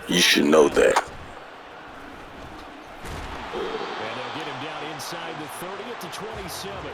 You should know that. And they'll get him down inside the 30 at the 27.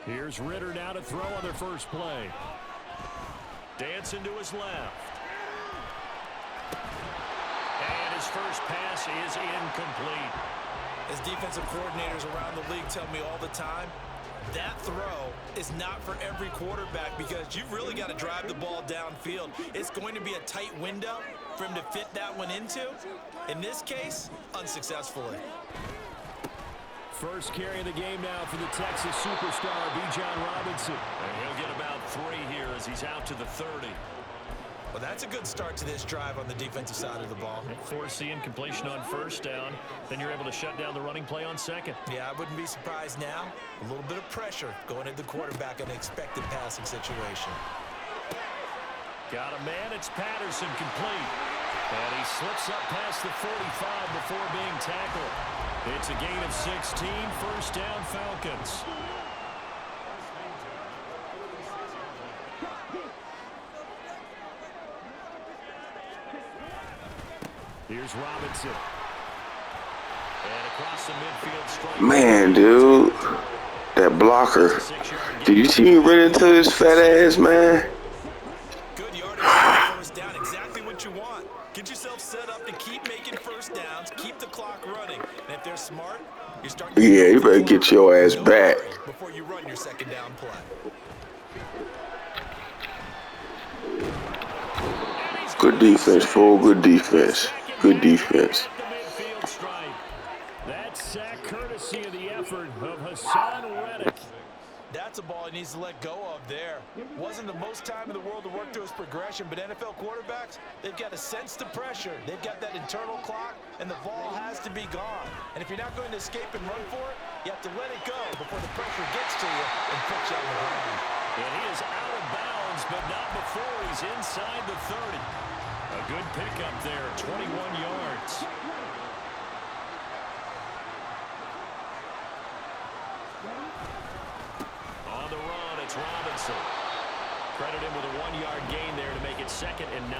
Here's Ritter now to throw on their first play. Dancing to his left. And his first pass is incomplete. As defensive coordinators around the league tell me all the time, that throw is not for every quarterback because you've really got to drive the ball downfield. It's going to be a tight window for him to fit that one into. In this case, unsuccessfully. First carry of the game now for the Texas superstar, Bijan Robinson. And he'll get about 3 here as he's out to the 30. Well, that's a good start to this drive on the defensive side of the ball. Forcing completion on first down. Then you're able to shut down the running play on second. Yeah, I wouldn't be surprised now. A little bit of pressure going into the quarterback in an expected passing situation. Got a man. It's Patterson complete. And he slips up past the 45 before being tackled. It's a gain of 16. First down, Falcons. Here's Robinson. And across the midfield strike. Man, dude. That blocker. Did you see me run into his fat ass, man? Good yardage. First down. Exactly what you want. Get yourself set up to keep making first downs. Keep the clock running. And if they're smart, you start. Yeah, you better get your ass back. Before you run your second down play. Good defense, fool. Good defense. Good defense. That sack courtesy of the effort of Hassan Reddick. That's a ball he needs to let go of there. Wasn't the most time in the world to work through his progression, but NFL quarterbacks, they've got to sense the pressure. They've got that internal clock, and the ball has to be gone. And if you're not going to escape and run for it, you have to let it go before the pressure gets to you and puts you on the ground. And he is out of bounds, but not before he's inside the 30. A good pickup there, 21 yards. On the run, it's Robinson. Credit him with a 1-yard gain there to make it 2nd and 9.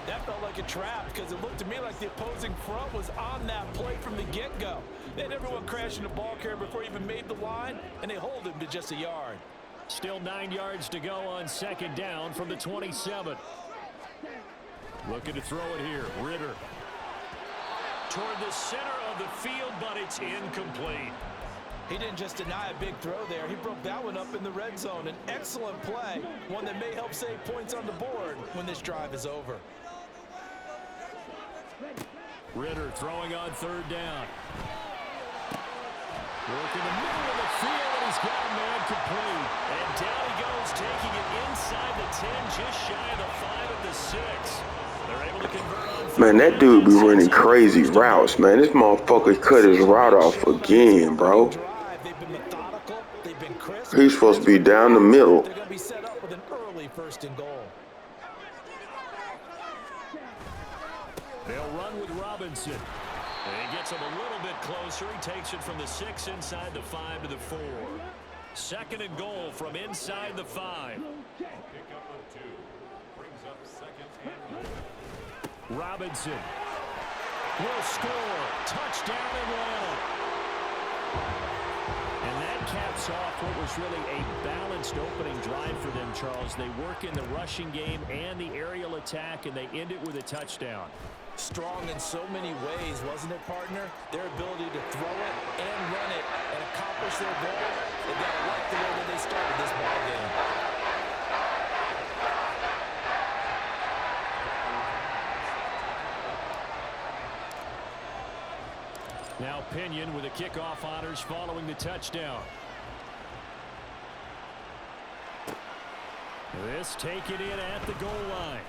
That felt like a trap because it looked to me like the opposing front was on that play from the get-go. They had everyone crashing the ball carrier before he even made the line, and they hold him to just a yard. Still 9 yards to go on 2nd down from the 27. Looking to throw it here. Ritter. Toward the center of the field, but it's incomplete. He didn't just deny a big throw there. He broke that one up in the red zone. An excellent play. One that may help save points on the board when this drive is over. Ritter throwing on 3rd down. Work in the middle of the field, and he's got a man complete. And down he goes, taking it inside the 10, just shy of the 5 at the 6. They're able to convert on. Man, that dude be running crazy routes, man. This motherfucker cut his route off again, bro. He's supposed to be down the middle. They're going to be set up with an early 1st and goal. They'll run with Robinson. And he gets him a little bit closer. He takes it from the 6 inside the 5 to the 4. 2nd and goal from inside the 5. Robinson will score. Touchdown Atlanta. And that caps off what was really a balanced opening drive for them, Charles. They work in the rushing game and the aerial attack, and they end it with a touchdown. Strong in so many ways, wasn't it, partner? Their ability to throw it and run it and accomplish their goal. They got to like the way that they started this ball game. Now Pinion with the kickoff honors following the touchdown. This taken in at the goal line.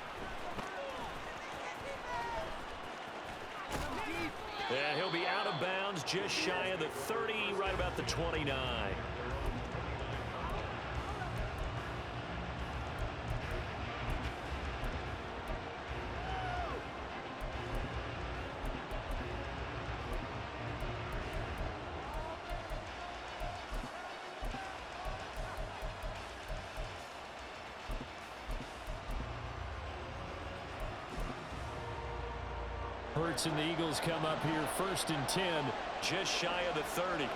And he'll be out of bounds just shy of the 30, right about the 29. Hurts and the Eagles come up here 1st and 10, just shy of the 30.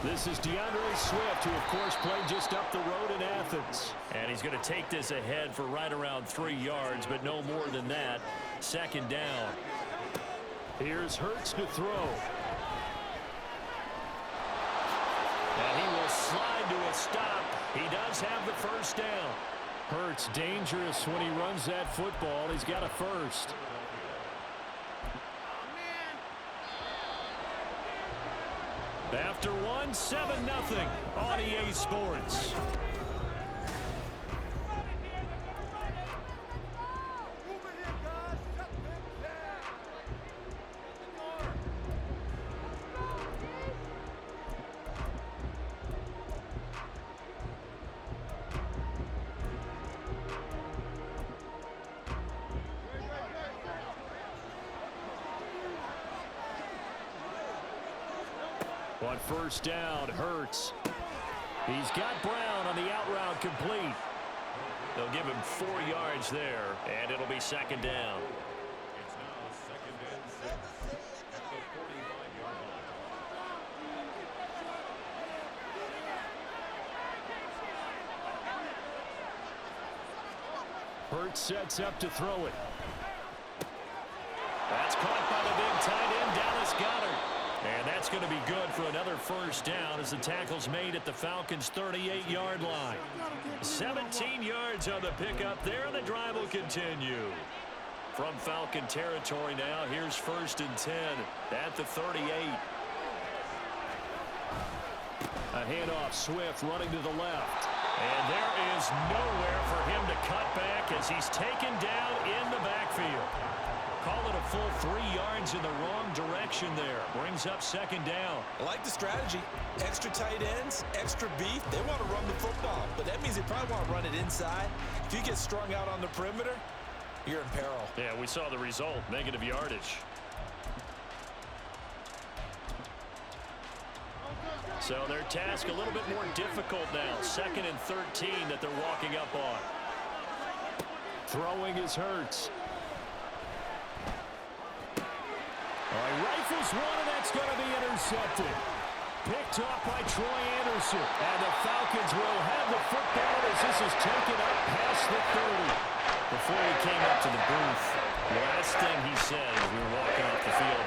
This is DeAndre Swift, who, of course, played just up the road in Athens. And he's going to take this ahead for right around 3 yards, but no more than that. 2nd down. Here's Hurts to throw. And he will slide to a stop. He does have the 1st down. Hurts dangerous when he runs that football. He's got a 1st. After 1, 7-0 on EA Sports. On 1st down, Hurts. He's got Brown on the out route complete. They'll give him 4 yards there, and it'll be 2nd down. It's now 2nd and 6 at the 45-yard line. Hurts sets up to throw it. That's caught by the big tight end, Dallas Goedert. And that's going to be good for another 1st down as the tackle's made at the Falcons' 38-yard line. 17 yards on the pickup there, and the drive will continue. From Falcon territory now, here's 1st and 10 at the 38. A handoff, Swift running to the left. And there is nowhere for him to cut back as he's taken down in the backfield. Call it a full 3 yards in the wrong direction there. Brings up 2nd down. I like the strategy. Extra tight ends, extra beef. They want to run the football, but that means they probably want to run it inside. If you get strung out on the perimeter, you're in peril. Yeah, we saw the result. Negative yardage. So their task a little bit more difficult now. 2nd and 13 that they're walking up on. Throwing is Hurts. Rifles one, and that's going to be intercepted. Picked off by Troy Anderson. And the Falcons will have the football as this is taken up past the 30. Before he came up to the booth, the last thing he said as we were walking off the field,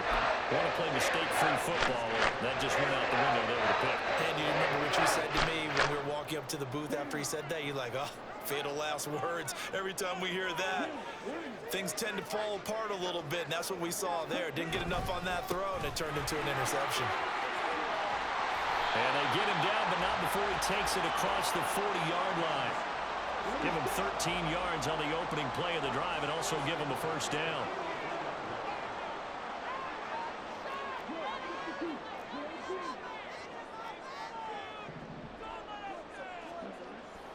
want to play mistake-free football. That just went out the window there with a pick. And you remember what you said to me when we were walking up to the booth after he said that? You're like, oh, fatal last words. Every time we hear that, things tend to fall apart a little bit, and that's what we saw there. Didn't get enough on that throw, and it turned into an interception. And they get him down, but not before he takes it across the 40-yard line. Give him 13 yards on the opening play of the drive and also give him a 1st down.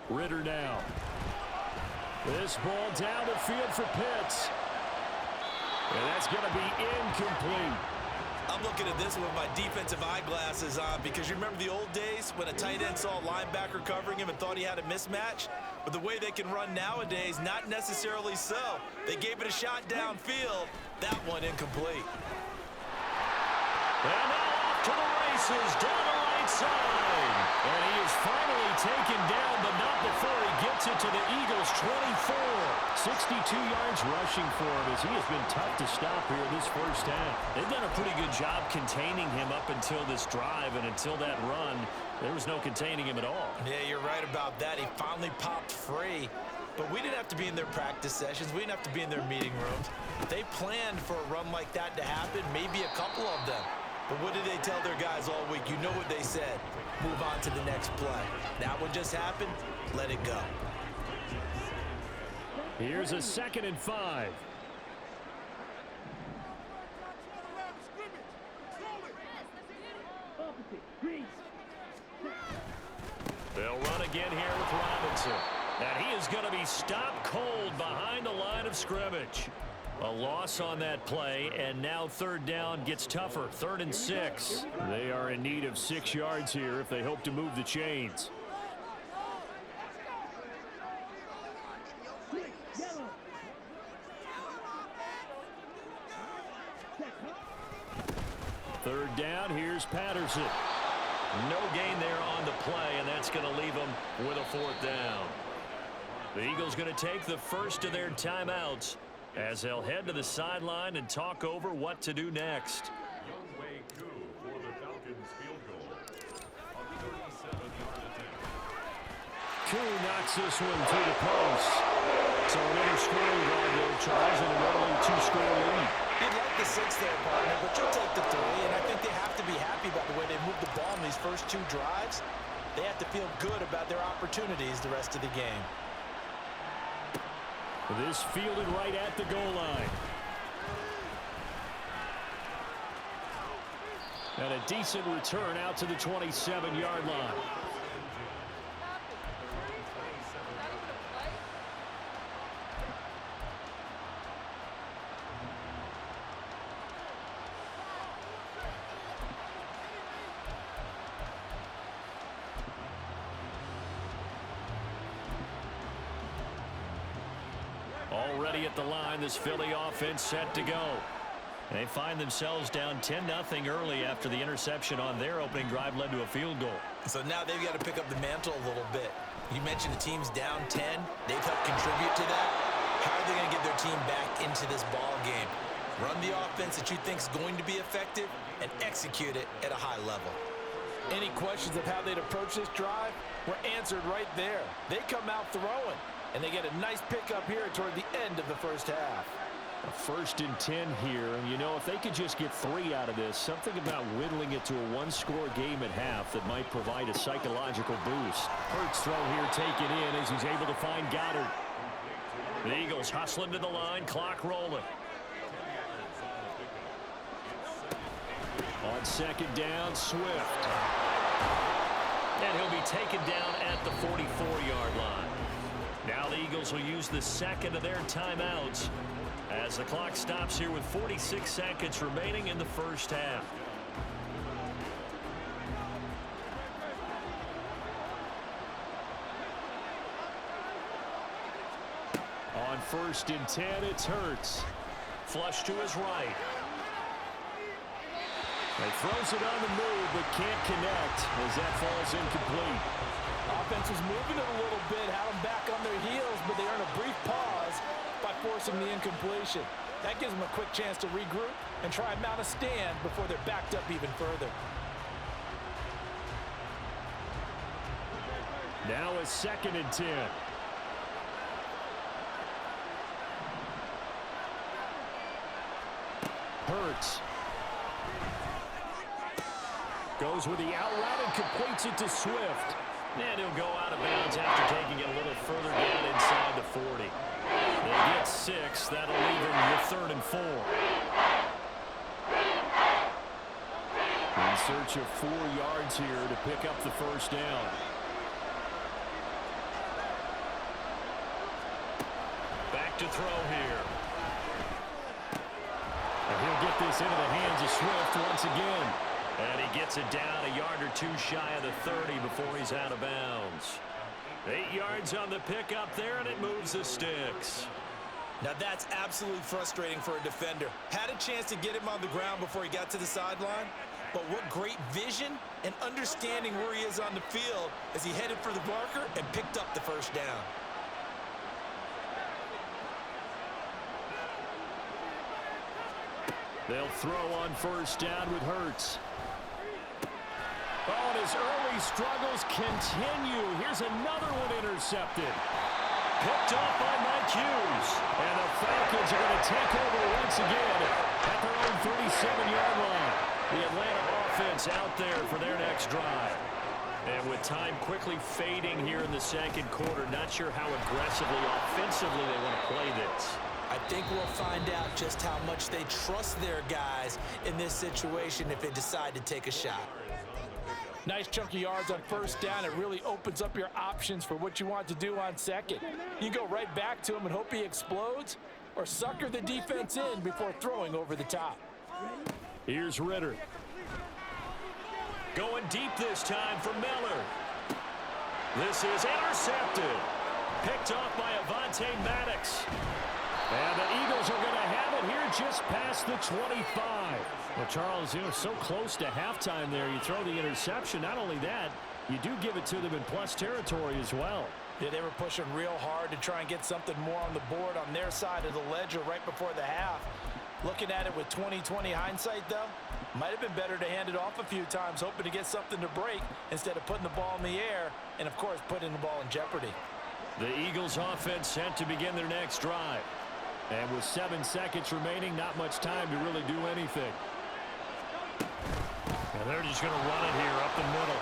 Ritter now. This ball down the field for Pitts. And that's going to be incomplete. I'm looking at this with my defensive eyeglasses on because you remember the old days when a tight end saw a linebacker covering him and thought he had a mismatch? But the way they can run nowadays, not necessarily so. They gave it a shot downfield. That one incomplete. And now off to the races down the right side. And he is finally taken down, but not before he gets it to the Eagles' 24. 62 yards rushing for him as he has been tough to stop here this 1st half. They've done a pretty good job containing him up until this drive, and until that run, there was no containing him at all. Yeah, you're right about that. He finally popped free. But we didn't have to be in their practice sessions. We didn't have to be in their meeting rooms. They planned for a run like that to happen, maybe a couple of them. But what did they tell their guys all week? You know what they said. Move on to the next play. That one just happened. Let it go. Here's a 2nd and 5. They'll run again here with Robinson. And he is going to be stopped cold behind the line of scrimmage. A loss on that play, and now 3rd down gets tougher. 3rd and 6. They are in need of 6 yards here if they hope to move the chains. Third down, here's Patterson. No gain there on the play, and that's going to leave them with a 4th down. The Eagles going to take the first of their timeouts as they'll head to the sideline and talk over what to do next. Youngway Koo for the Falcons field goal. On 37-yard attempt. Koo knocks this one through the post. So another scoring drive there, Charles, and an early 2-score lead. You'd like the 6 there, partner, but you'll take the 3, and I think they have to be happy about the way they moved the ball in these first 2 drives. They have to feel good about their opportunities the rest of the game. This fielded right at the goal line. And a decent return out to the 27-yard line. Already at the line, this Philly offense set to go. They find themselves down 10-0 early after the interception on their opening drive led to a field goal. So now they've got to pick up the mantle a little bit. You mentioned the team's down 10. They've helped contribute to that. How are they going to get their team back into this ball game? Run the offense that you think is going to be effective and execute it at a high level. Any questions of how they'd approach this drive were answered right there. They come out throwing, and they get a nice pickup here toward the end of the first half. A 1st and 10 here, and you know, if they could just get 3 out of this, something about whittling it to a 1-score game at half that might provide a psychological boost. Hurts throw here taken in as he's able to find Goddard. The Eagles hustling to the line, clock rolling. On 2nd down, Swift. And he'll be taken down at the 44-yard line. Now the Eagles will use the 2nd of their timeouts as the clock stops here with 46 seconds remaining in the first half. On 1st and 10, it's Hurts. Flush to his right. He throws it on the move, but can't connect as that falls incomplete. Offense was moving it a little bit, had them back on their heels, but they earn a brief pause by forcing the incompletion. That gives them a quick chance to regroup and try and mount a stand before they're backed up even further. Now a 2nd and 10. Hurts. Goes with the out route and completes it to Swift. And he'll go out of bounds after taking it a little further down inside the 40. They get 6. That'll leave them with 3rd and 4. In search of 4 yards here to pick up the first down. Back to throw here. And he'll get this into the hands of Swift once again. And he gets it down a yard or 2 shy of the 30 before he's out of bounds. 8 yards on the pickup there, and it moves the sticks. Now that's absolutely frustrating for a defender. Had a chance to get him on the ground before he got to the sideline, but what great vision and understanding where he is on the field as he headed for the marker and picked up the first down. They'll throw on 1st down with Hurts. Oh, and his early struggles continue. Here's another one intercepted. Picked off by Mike Hughes. And the Falcons are going to take over once again at their own 37-yard line. The Atlanta offense out there for their next drive. And with time quickly fading here in the second quarter, not sure how aggressively, offensively they want to play this. I think we'll find out just how much they trust their guys in this situation if they decide to take a shot. Nice chunk of yards on first down. It really opens up your options for what you want to do on second. You go right back to him and hope he explodes, or sucker the defense in before throwing over the top. Here's Ritter. Going deep this time for Miller. This is intercepted. Picked off by Avonte Maddox. And the Eagles are going to have it here just past the 25. Well, Charles, so close to halftime there. You throw the interception. Not only that, you do give it to them in plus territory as well. Yeah, they were pushing real hard to try and get something more on the board on their side of the ledger right before the half. Looking at it with 20/20 hindsight, though, might have been better to hand it off a few times, hoping to get something to break instead of putting the ball in the air and, of course, putting the ball in jeopardy. The Eagles offense set to begin their next drive. And with 7 seconds remaining, not much time to really do anything. And they're just going to run it here up the middle.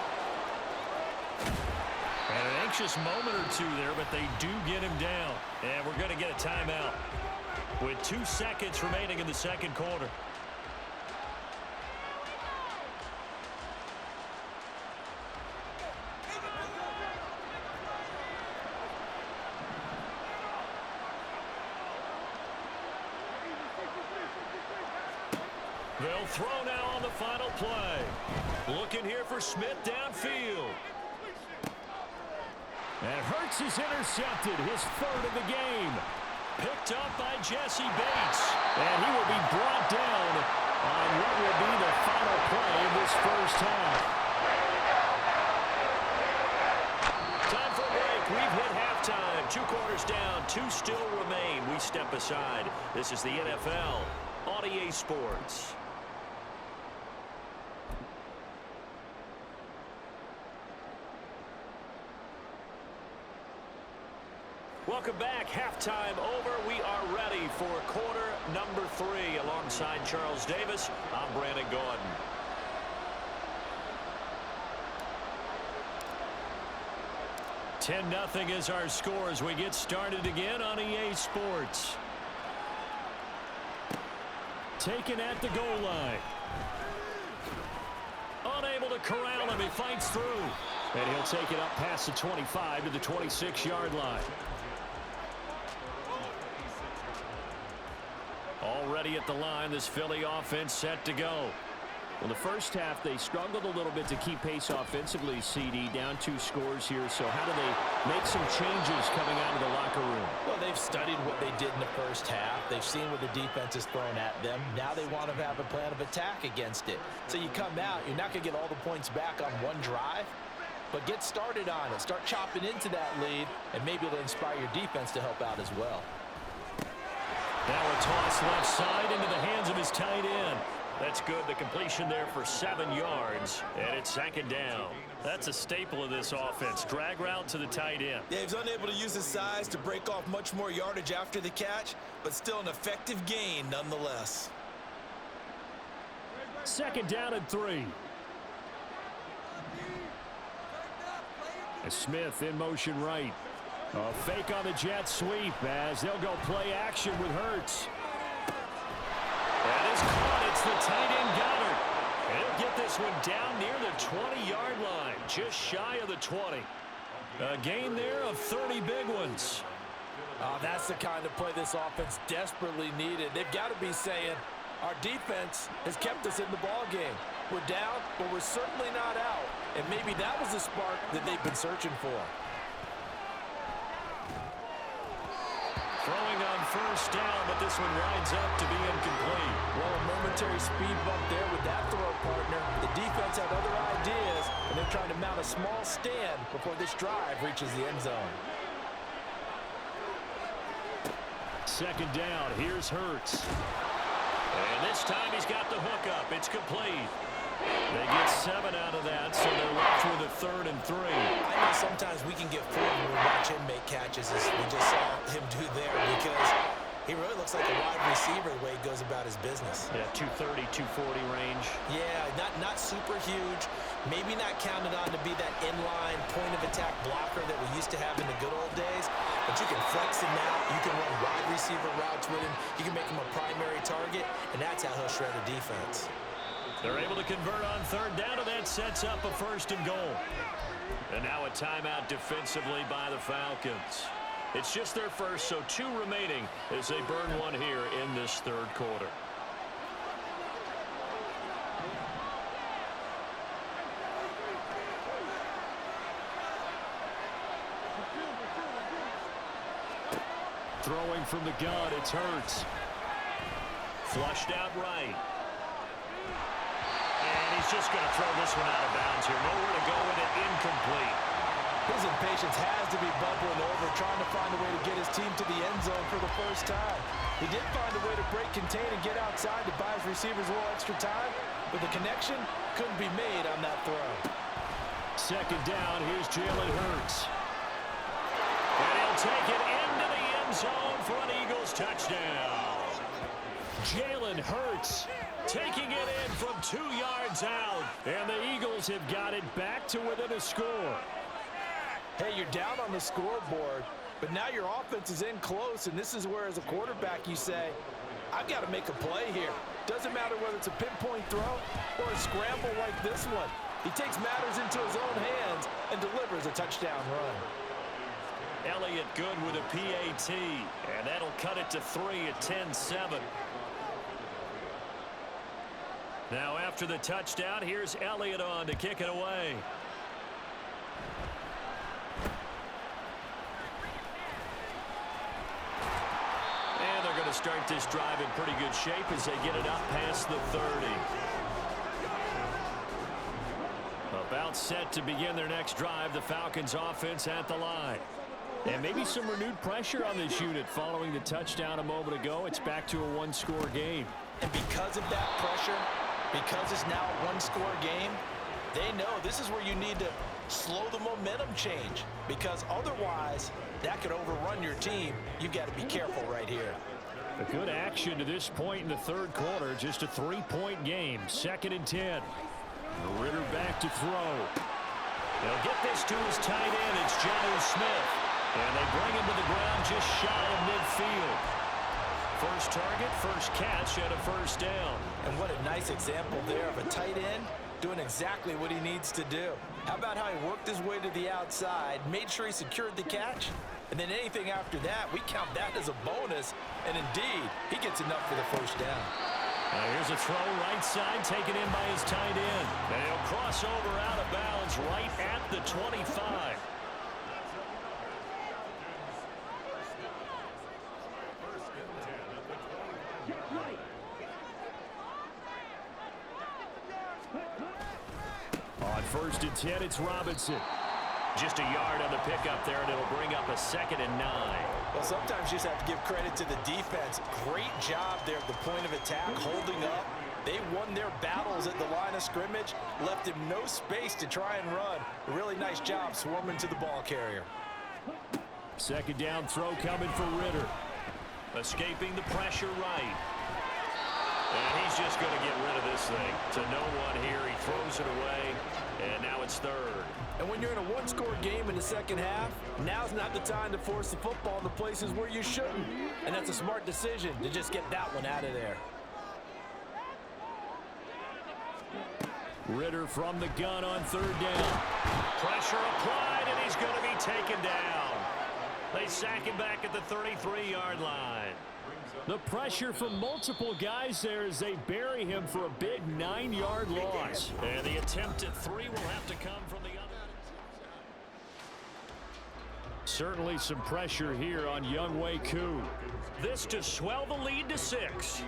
And an anxious moment or two there, but they do get him down. And we're going to get a timeout with 2 seconds remaining in the second quarter. They'll throw now on the final play. Looking here for Smith downfield. And Hurts is intercepted, his third of the game. Picked up by Jesse Bates. And he will be brought down on what will be the final play of this first half. Time for a break. We've hit halftime. 2 quarters down, 2 still remain. We step aside. This is the NFL on EA Sports. Welcome back. Halftime over. We are ready for quarter number 3. Alongside Charles Davis, I'm Brandon Gordon. (10-0) is our score as we get started again on EA Sports. Taken at the goal line. Unable to corral him. He fights through. And he'll take it up past the 25 to the 26-yard line. Already at the line, this Philly offense set to go. Well, the first half, they struggled a little bit to keep pace offensively, CD, down 2 scores here. So how do they make some changes coming out of the locker room? Well, they've studied what they did in the first half. They've seen what the defense has thrown at them. Now they want to have a plan of attack against it. So you come out, you're not going to get all the points back on one drive, but get started on it. Start chopping into that lead, and maybe it'll inspire your defense to help out as well. Now a toss left side into the hands of his tight end. That's good. The completion there for 7 yards, and it's 2nd down. That's a staple of this offense. Drag route to the tight end. Yeah, he's unable to use his size to break off much more yardage after the catch, but still an effective gain nonetheless. 2nd down and 3. Smith in motion right. A fake on the jet sweep as they'll go play action with Hurts. That is caught. It's the tight end Goddard. And he'll get this one down near the 20-yard line, just shy of the 20. A gain there of 30 big ones. Oh, that's the kind of play this offense desperately needed. They've got to be saying, our defense has kept us in the ball game. We're down, but we're certainly not out. And maybe that was the spark that they've been searching for. Throwing on first down, but this one winds up to be incomplete. Well, a momentary speed bump there with that throw, partner. The defense had other ideas, and they're trying to mount a small stand before this drive reaches the end zone. 2nd down. Here's Hurts. And this time he's got the hook up. It's complete. They get 7 out of that, so they're left with a 3rd and 3. I know sometimes we can get fooled when we watch him make catches, as we just saw him do there, because he really looks like a wide receiver the way he goes about his business. Yeah, 230, 240 range. Yeah, not not super huge, maybe not counted on to be that inline point-of-attack blocker that we used to have in the good old days, but you can flex him out. You can run wide receiver routes with him. You can make him a primary target, and that's how he'll shred a defense. They're able to convert on third down, and that sets up a 1st and goal. And now a timeout defensively by the Falcons. It's just their first, so 2 remaining as they burn one here in this 3rd quarter. Throwing from the gun, it's Hurts. Flushed out right. And he's just going to throw this one out of bounds here. Nowhere to go with it, incomplete. His impatience has to be bubbling over, trying to find a way to get his team to the end zone for the first time. He did find a way to break contain and get outside to buy his receivers a little extra time, but the connection couldn't be made on that throw. 2nd down, here's Jalen Hurts. And he'll take it into the end zone for an Eagles touchdown. Jalen Hurts taking it in from 2 yards out. And the Eagles have got it back to within a score. Hey, you're down on the scoreboard, but now your offense is in close, and this is where, as a quarterback, you say, I've got to make a play here. Doesn't matter whether it's a pinpoint throw or a scramble like this one. He takes matters into his own hands and delivers a touchdown run. Elliott good with a PAT, and that'll cut it to 3 at 10-7. Now after the touchdown, here's Elliott on to kick it away. And they're going to start this drive in pretty good shape as they get it up past the 30. About set to begin their next drive, the Falcons offense at the line. And maybe some renewed pressure on this unit following the touchdown a moment ago. It's back to a 1-score game. And because of that pressure, because it's now a 1-score game, they know this is where you need to slow the momentum change, because otherwise that could overrun your team. You've got to be careful right here. A good action to this point in the 3rd quarter. Just a 3-point game. 2nd and 10. Ritter back to throw. They'll get this to his tight end. It's Jonnu Smith. And they bring him to the ground just shy of midfield. First target, first catch, and a 1st down. And what a nice example there of a tight end doing exactly what he needs to do. How about how he worked his way to the outside, made sure he secured the catch, and then anything after that, we count that as a bonus. And indeed, he gets enough for the 1st down. Now here's a throw right side, taken in by his tight end. And he'll cross over out of bounds right at the 25. On 1st and 10, it's Robinson. Just a yard on the pickup there, and it'll bring up a 2nd and 9. Well, sometimes you just have to give credit to the defense. Great job there at the point of attack, holding up. They won their battles at the line of scrimmage, left him no space to try and run. A really nice job swarming to the ball carrier. 2nd down throw coming for Ritter. Escaping the pressure right. And he's just going to get rid of this thing. To no one here. He throws it away. And now it's 3rd. And when you're in a 1-score game in the 2nd half, now's not the time to force the football in the places where you shouldn't. And that's a smart decision to just get that one out of there. Ritter from the gun on 3rd down. Pressure applied, and he's going to be taken down. They sack him back at the 33-yard line. The pressure from multiple guys there as they bury him for a big 9-yard loss. And the attempt at 3 will have to come from the other. Certainly some pressure here on Younghoe Koo. This to swell the lead to 6.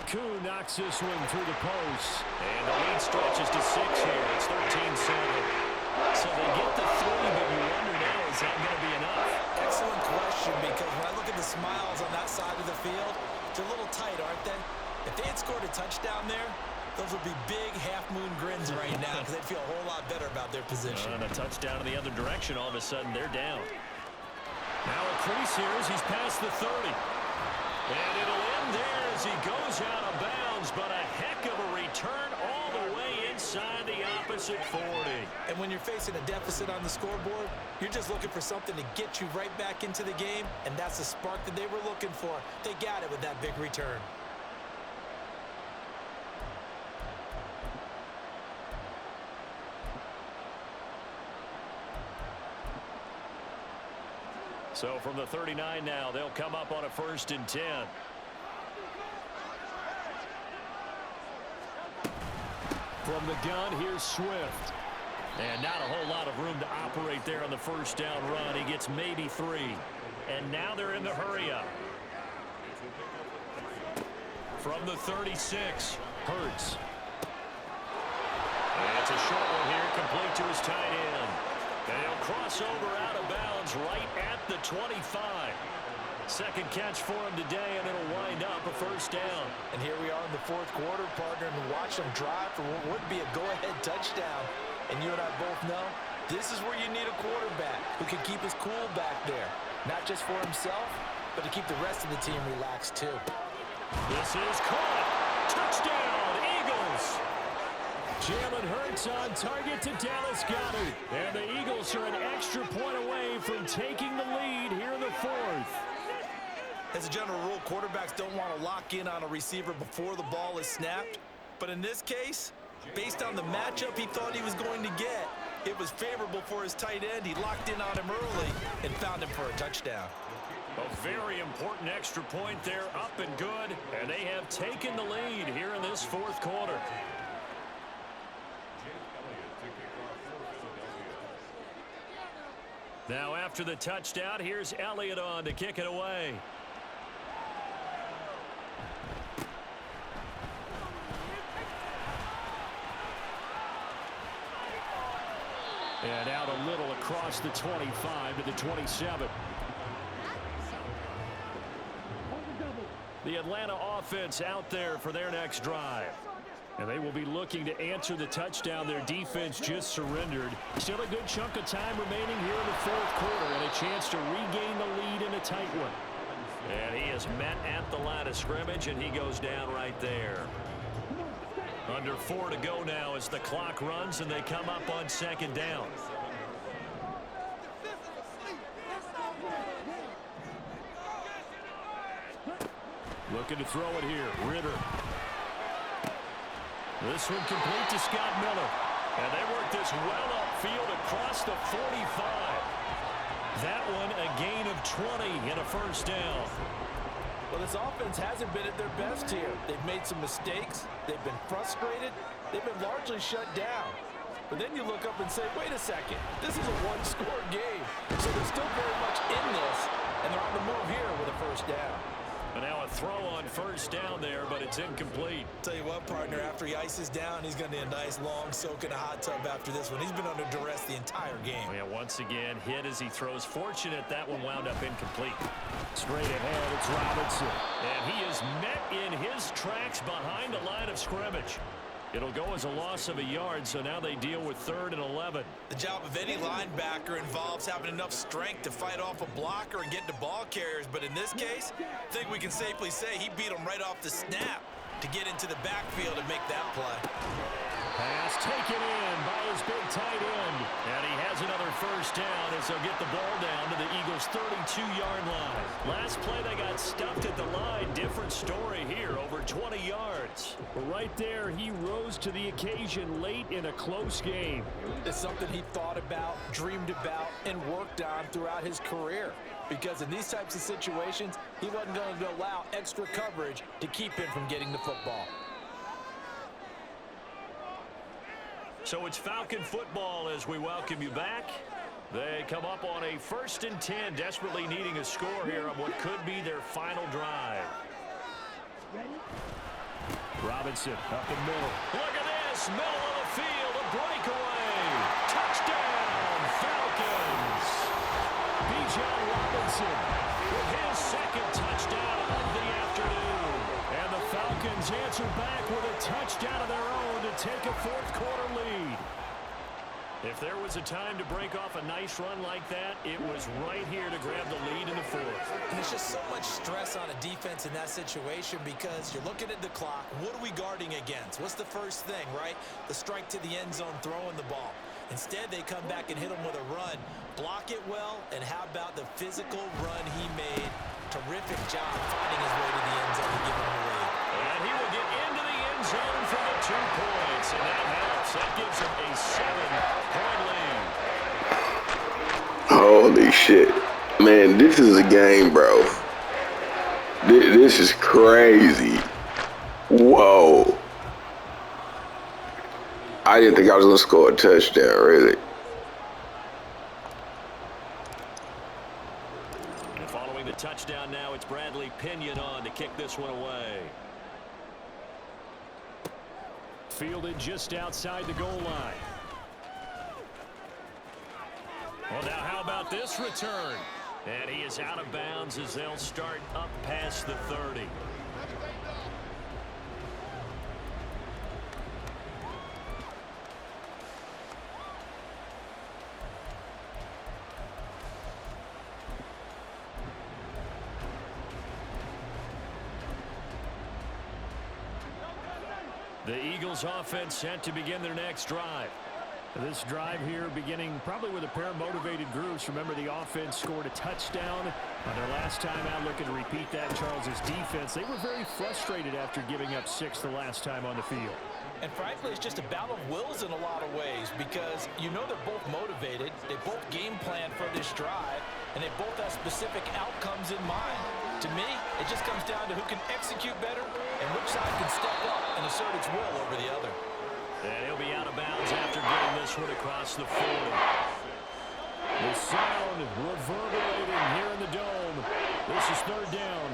Koo knocks this one through the post. And the lead stretches to 6 here. It's 13-7. So they get the 3, but you wonder now, is that going to be enough? Excellent question, because when I look at the smiles on that side of the field, it's a little tight, aren't they? If they had scored a touchdown there, those would be big half-moon grins right now, because they'd feel a whole lot better about their position. And a touchdown in the other direction, all of a sudden they're down. Now a crease here as he's past the 30. And it'll as he goes out of bounds, but a heck of a return all the way inside the opposite 40. And when you're facing a deficit on the scoreboard, you're just looking for something to get you right back into the game, and that's the spark that they were looking for. They got it with that big return. So from the 39 now, they'll come up on a 1st and 10. From the gun, here's Swift. And not a whole lot of room to operate there on the 1st down run. He gets maybe 3. And now they're in the hurry-up. From the 36, Hurts. And it's a short one here, complete to his tight end. And he'll cross over out of bounds right at the 25. Second catch for him today, and it'll wind up a 1st down. And here we are in the 4th quarter, partner, and watch them drive for what would be a go-ahead touchdown. And you and I both know this is where you need a quarterback who can keep his cool back there. Not just for himself, but to keep the rest of the team relaxed too. This is caught. Touchdown, Eagles. Jalen Hurts on target to Dallas Goedert. And the Eagles are an extra point away from taking the lead here in the 4th. As a general rule, quarterbacks don't want to lock in on a receiver before the ball is snapped. But in this case, based on the matchup he thought he was going to get, it was favorable for his tight end. He locked in on him early and found him for a touchdown. A very important extra point there, up and good. And they have taken the lead here in this 4th quarter. Now after the touchdown, here's Elliott on to kick it away. And out a little across the 25 to the 27. The Atlanta offense out there for their next drive. And they will be looking to answer the touchdown their defense just surrendered. Still a good chunk of time remaining here in the 4th quarter and a chance to regain the lead in a tight one. And he is met at the line of scrimmage, and he goes down right there. Under 4 to go now as the clock runs and they come up on 2nd down. Looking to throw it here. Ritter. This one complete to Scott Miller. And they work this well upfield across the 45. That one a gain of 20 and a 1st down. Well, this offense hasn't been at their best here. They've made some mistakes. They've been frustrated. They've been largely shut down. But then you look up and say, wait a second, this is a one-score game. So they're still very much in this, and they're on the move here with a 1st down. And now a throw on 1st down there, but it's incomplete. Tell you what, partner, after he ices down, he's going to need a nice long soak in a hot tub after this one. He's been under duress the entire game. Yeah, once again, hit as he throws. Fortunate that one wound up incomplete. Straight ahead, it's Robinson. And he is met in his tracks behind the line of scrimmage. It'll go as a loss of a yard, so now they deal with 3rd and 11. The job of any linebacker involves having enough strength to fight off a blocker and get to ball carriers, but in this case, I think we can safely say he beat him right off the snap to get into the backfield and make that play. Pass taken in by his big tight end. And he has another 1st down as they'll get the ball down to the Eagles' 32-yard line. Last play they got stuffed at the line. Different story here, over 20 yards. But right there, he rose to the occasion late in a close game. It's something he thought about, dreamed about, and worked on throughout his career. Because in these types of situations, he wasn't going to allow extra coverage to keep him from getting the football. So it's Falcon football as we welcome you back. They come up on a 1st and 10, desperately needing a score here on what could be their final drive. Robinson up the middle. Look at this, middle of the field, a breakaway. Touchdown, Falcons. Bijan Robinson with his 2nd touchdown of the afternoon. And the Falcons answer back with a touchdown of their own to take a 4th quarter lead. If there was a time to break off a nice run like that, it was right here to grab the lead in the fourth. And there's just so much stress on a defense in that situation because you're looking at the clock. What are we guarding against? What's the first thing, right? The strike to the end zone, throwing the ball. Instead, they come back and hit him with a run. Block it well, and how about the physical run he made? Terrific job finding his way to the end zone to give him the lead. And he will get into the end zone for the 2 points, and that helps. That gives him a 7-point lead. Holy shit. Man, this is a game, bro. This is crazy. Whoa. I didn't think I was going to score a touchdown, really. And following the touchdown now, it's Bradley Pinion on to kick this one away. Fielded just outside the goal line. Well, now how about this return? And he is out of bounds as they'll start up past the 30. The Eagles offense set to begin their next drive. This drive here beginning probably with a pair of motivated groups. Remember, the offense scored a touchdown on their last time out. Looking to repeat that. Charles's defense, they were very frustrated after giving up 6 the last time on the field. And frankly, it's just a battle of wills in a lot of ways because you know they're both motivated. They both game plan for this drive, and they both have specific outcomes in mind. To me, it just comes down to who can execute better and which side can step up and assert its will over the other. And he'll be out of bounds after getting this one across the 40. The sound reverberating here in the dome. This is 3rd down.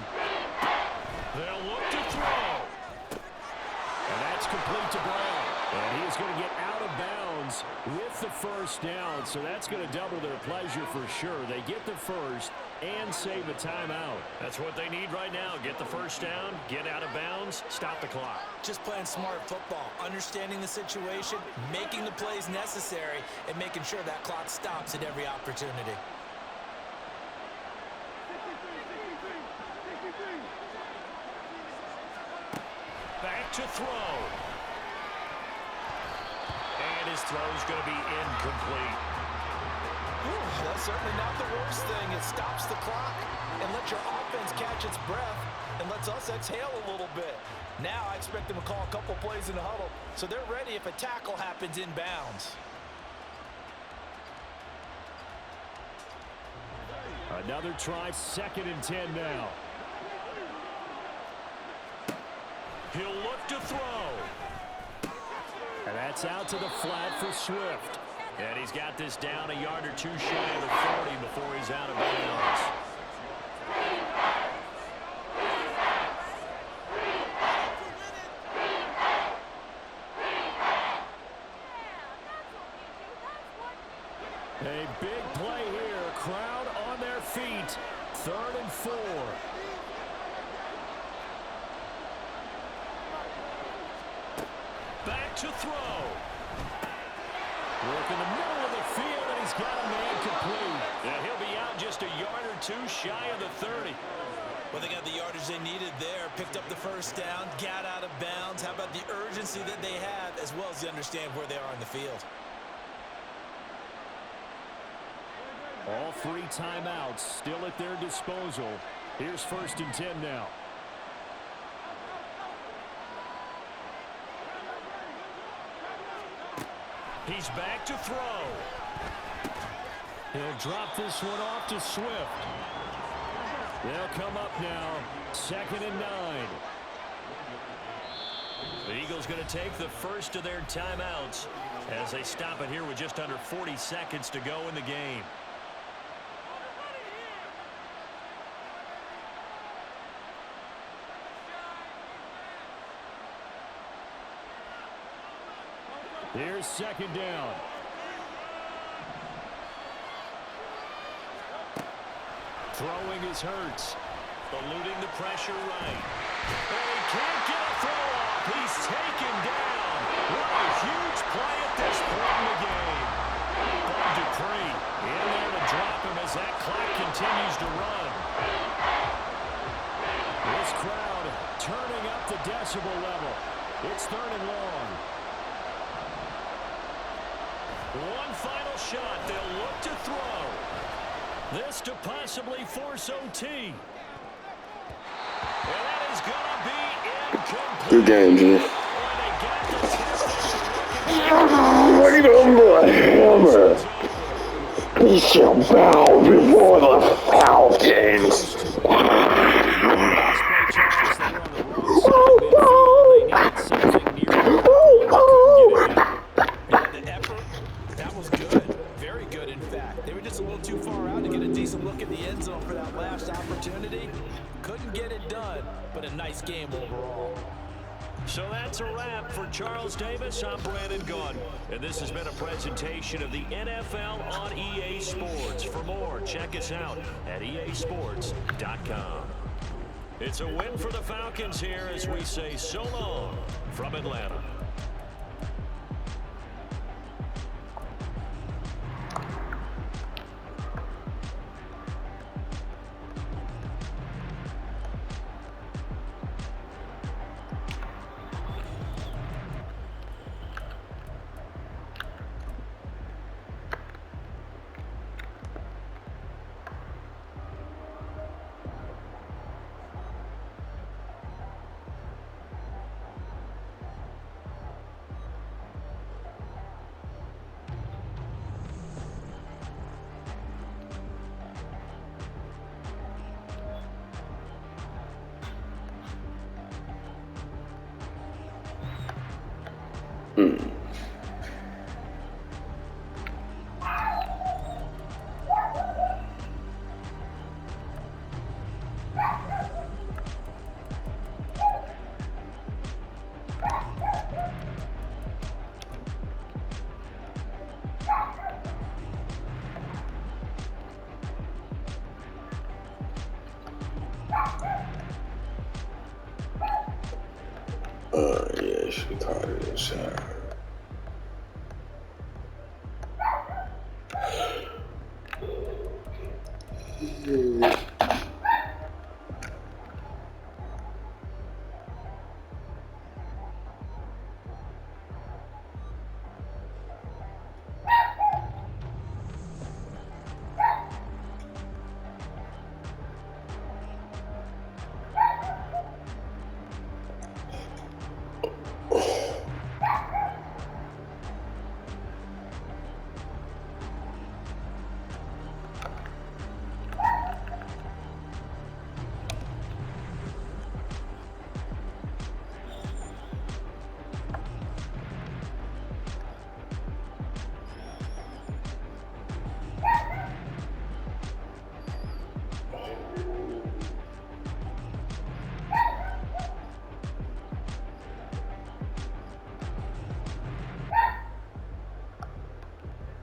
They'll look to throw. And that's complete to Brown. And he is going to get out of bounds with the 1st down. So that's going to double their pleasure for sure. They get the first and save a timeout. That's what they need right now. Get the 1st down, get out of bounds, stop the clock. Just playing smart football, understanding the situation, making the plays necessary, and making sure that clock stops at every opportunity. Back to throw. And his throw's going to be incomplete. That's certainly not the worst thing. It stops the clock and lets your offense catch its breath and lets us exhale a little bit. Now I expect them to call a couple plays in the huddle so they're ready if a tackle happens in bounds. Another try, 2nd and 10 now. He'll look to throw. And that's out to the flat for Swift. And he's got this down a yard or 2 shy of the 40 before he's out of bounds. A big play here. Crowd on their feet. 3rd and 4. Back to throw. Work in the middle of the field, and he's got a man complete. And he'll be out just a yard or 2 shy of the 30. Well, they got the yardage they needed there. Picked up the 1st down, got out of bounds. How about the urgency that they have, as well as they understand where they are in the field? All 3 timeouts still at their disposal. Here's 1st and 10 now. He's back to throw. He'll drop this one off to Swift. They'll come up now, 2nd and 9. The Eagles going to take the first of their timeouts as they stop it here with just under 40 seconds to go in the game. Here's 2nd down. Throwing is Hurts. Eluding the pressure right. And he can't get a throw off. He's taken down. What a huge play at this point in the game. Dupree in there to drop him as that clock continues to run. This crowd turning up the decibel level. It's 3rd and long. One final shot. They'll look to throw. This to possibly force OT. And that is going to be incomplete. Good game, Jimmy. Look at him, boy. Hammer. He shall bow before the Falcons. The effort, that was good. Very good, in fact. They were just a little too far out to get a decent look at the end zone for that last opportunity. Couldn't get it done, but a nice game overall. So that's a wrap for Charles Davis. I'm Brandon Gaudin, and this has been a presentation of the NFL on EA Sports. For more, check us out at easports.com. It's a win for the Falcons here as we say so long from Atlanta. Yeah, she caught it inside.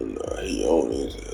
Nah, he on his ass.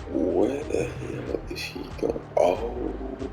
Where the hell is he going? Oh.